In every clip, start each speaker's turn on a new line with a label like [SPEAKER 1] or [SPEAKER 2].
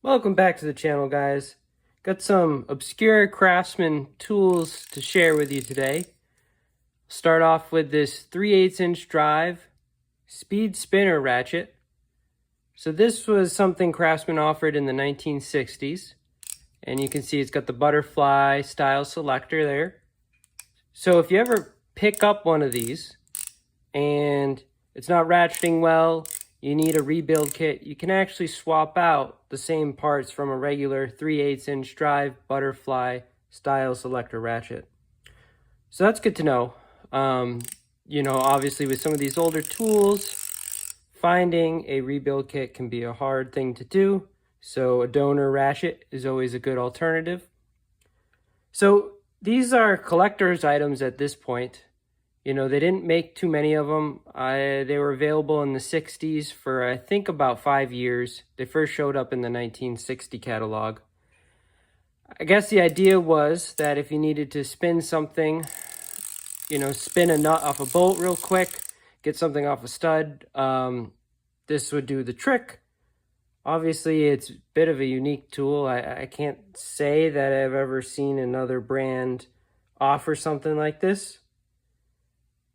[SPEAKER 1] Welcome back to the channel, guys. Got some obscure Craftsman tools to share with you today. Start off with this 3/8" drive speed spinner ratchet. So this was something Craftsman offered in the 1960s. And you can see it's got the butterfly style selector there. So if you ever pick up one of these and it's not ratcheting well, you need a rebuild kit, you can actually swap out the same parts from a regular 3/8" drive butterfly style selector ratchet. So that's good to know. Obviously with some of these older tools, finding a rebuild kit can be a hard thing to do. So a donor ratchet is always a good alternative. So these are collector's items at this point. They didn't make too many of them. They were available in the 60s for, I think, about 5 years. They first showed up in the 1960 catalog. I guess the idea was that if you needed to spin something, spin a nut off a bolt real quick, get something off a stud, this would do the trick. Obviously, it's a bit of a unique tool. I can't say that I've ever seen another brand offer something like this.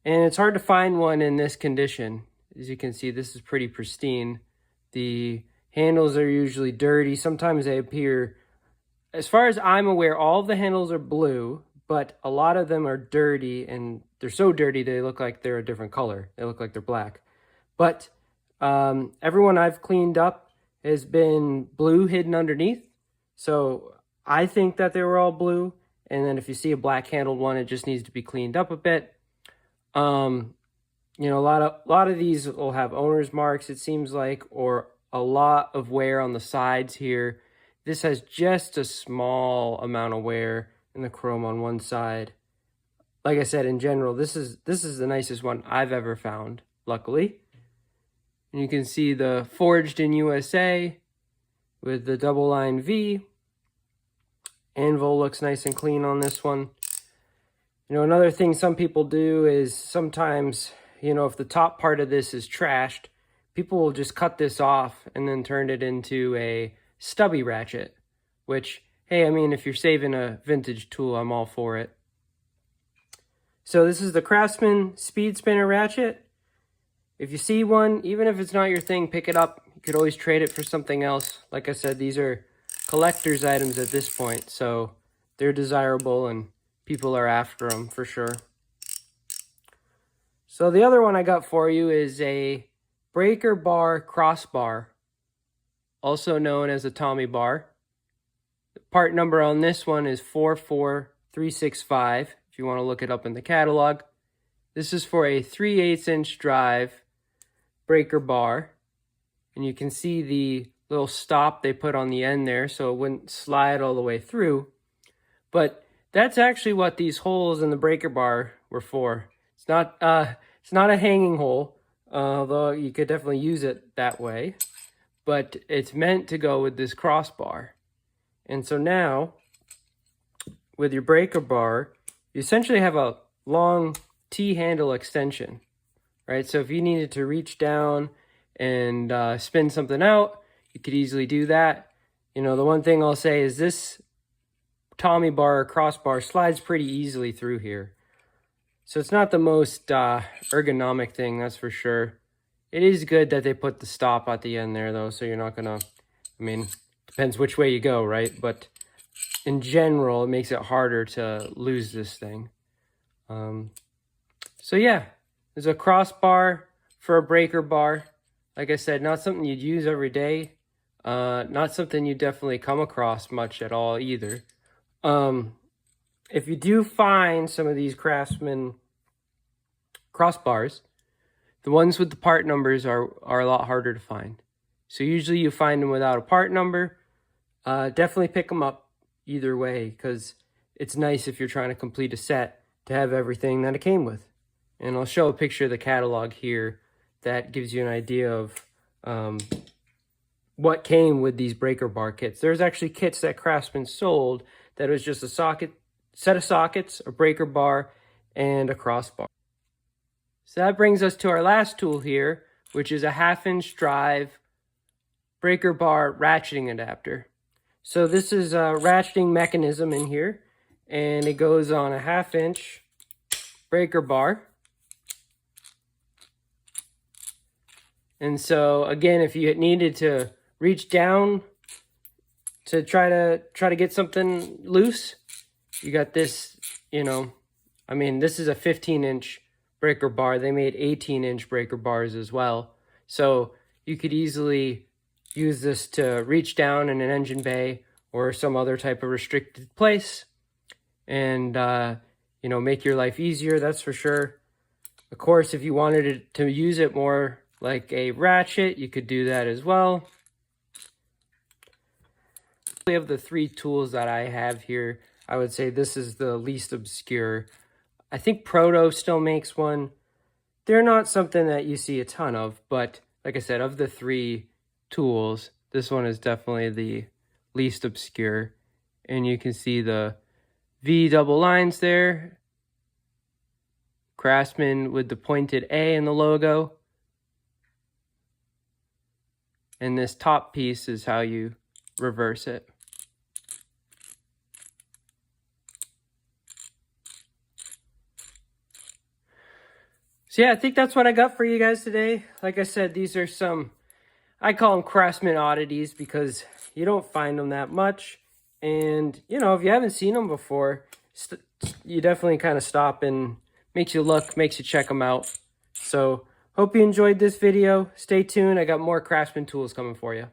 [SPEAKER 1] And it's hard to find one in this condition. As you can see, this is pretty pristine. The handles are usually dirty. Sometimes they appear, as far as I'm aware, all of the handles are blue, but a lot of them are dirty, and they're so dirty they look like they're a different color. They look like they're black. But everyone I've cleaned up has been blue hidden underneath. So I think that they were all blue. And then if you see a black handled one, it just needs to be cleaned up a bit. A lot of these will have owner's marks, it seems like, or a lot of wear on the sides here. This has just a small amount of wear in the chrome on one side. Like I said, in general, this is the nicest one I've ever found, luckily. And you can see the forged in USA with the double line V. Anvil looks nice and clean on this one. Another thing some people do is sometimes, if the top part of this is trashed, people will just cut this off and then turn it into a stubby ratchet, which, hey, I mean, if you're saving a vintage tool, I'm all for it. So this is the Craftsman speed spinner ratchet. If you see one, even if it's not your thing, pick it up. You could always trade it for something else. Like I said, these are collector's items at this point, so they're desirable and people are after them for sure. So the other one I got for you is a breaker bar crossbar, also known as a Tommy bar. The part number on this one is 44365, if you want to look it up in the catalog. This is for a 3/8" drive breaker bar, and you can see the little stop they put on the end there so it wouldn't slide all the way through. But that's actually what these holes in the breaker bar were for. It's not a hanging hole, although you could definitely use it that way. But it's meant to go with this crossbar. And so now, with your breaker bar, you essentially have a long T-handle extension, right? So if you needed to reach down and spin something out, you could easily do that. The one thing I'll say is this Tommy bar or crossbar slides pretty easily through here. So it's not the most ergonomic thing, that's for sure. It is good that they put the stop at the end there, though, so you're not gonna, depends which way you go, right? But in general, it makes it harder to lose this thing. So yeah, there's a crossbar for a breaker bar. Like I said, not something you'd use every day. Not something you definitely come across much at all either. If you do find some of these Craftsman crossbars, the ones with the part numbers are a lot harder to find. So usually you find them without a part number. Definitely pick them up either way, because it's nice if you're trying to complete a set to have everything that it came with. And I'll show a picture of the catalog here that gives you an idea of what came with these breaker bar kits. There's actually kits that Craftsman sold that was just a set of sockets, a breaker bar, and a crossbar. So that brings us to our last tool here, which is a 1/2" drive breaker bar ratcheting adapter. So this is a ratcheting mechanism in here, and it goes on a 1/2 inch breaker bar. And so again, if you needed to reach down to try to get something loose, you got this, you know, I mean, this is a 15-inch breaker bar. They made 18-inch breaker bars as well. So you could easily use this to reach down in an engine bay or some other type of restricted place and, you know, make your life easier, that's for sure. Of course, if you wanted to use it more like a ratchet, you could do that as well. Of the 3 tools that I have here, I would say this is the least obscure. I think Proto still makes one. They're not something that you see a ton of, but like I said, of the 3 tools, this one is definitely the least obscure. And you can see the V double lines there. Craftsman with the pointed A in the logo. And this top piece is how you reverse it. So yeah, I think that's what I got for you guys today. Like I said, these are some, I call them Craftsman oddities because you don't find them that much. And, you know, if you haven't seen them before, you definitely kind of stop and makes you look, makes you check them out. So hope you enjoyed this video. Stay tuned. I got more Craftsman tools coming for you.